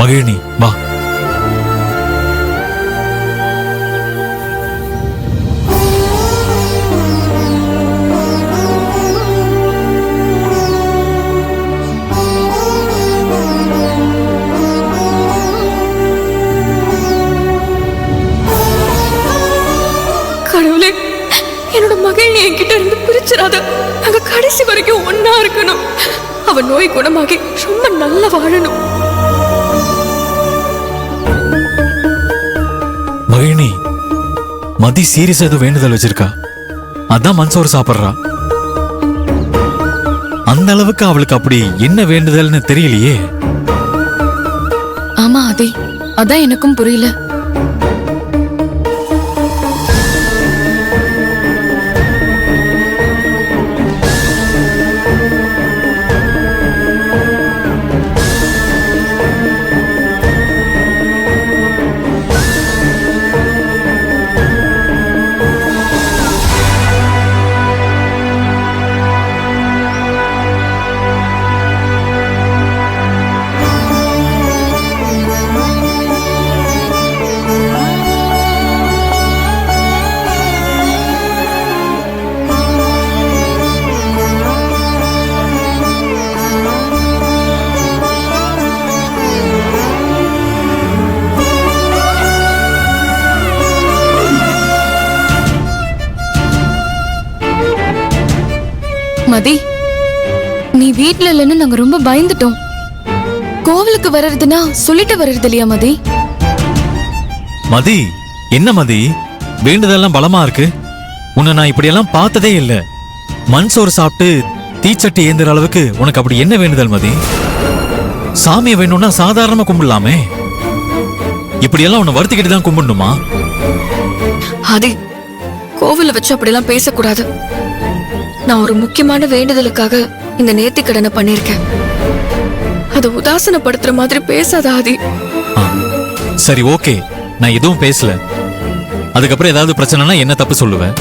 மகிழினி வா. கடவுளே, என்னோட மகள் என்கிட்ட இருந்து பிரிச்சிடாத. நாங்க கடைசி வரைக்கும் ஒன்னா இருக்கணும். அவன் நோய் குணமாகி ரொம்ப நல்லா வாழணும். மகிழினி, மதி சீரியஸா ஏதோ வேண்டுதல் வச்சிருக்கா. அதான் மன்சோறு சாப்பிடுறா. அந்த அளவுக்கு அவளுக்கு அப்படி என்ன வேண்டுதல்னு தெரியலையே. ஆமா ஆதி, அதான் எனக்கும் புரியல. மதி, நீ வீட்ல இல்லைன்னு நாங்க ரொம்ப பயந்துட்டோம். கோவிலுக்கு வர்றதுன்னா சொல்லிட்டு வர்றது இல்லையா மதி? மதி, என்ன மதி வேண்டுதெல்லாம் பலமா இருக்கு? உன்னை நான் இப்படியெல்லாம் பார்த்ததே இல்லை. மன்சோறு சாப்பிட்டு தீச்சட்டி ஏந்துற அளவுக்கு உனக்கு அப்படி என்ன வேண்டுதல் மதி? சாமியை வேணும்னா சாதாரணமா கும்பிடலாமே. இப்படியெல்லாம் உன்னை வருத்திக்கிட்டு தான் கும்பிடணுமா? ஆதி, கோவில வச்சு அப்படியெல்லாம் பேசக்கூடாது. நான் ஒரு முக்கியமான வேண்டுதலுக்காக இந்த நேர்த்திக்கடனை பண்ணிருக்கேன். அது உதாசனப்படுத்துற மாதிரி பேசாத ஆதி. சரி, ஓகே, நான் எதுவும் பேசல. அதுக்கப்புறம் ஏதாவது பிரச்சனைனா என்ன தப்பு சொல்லுவேன்?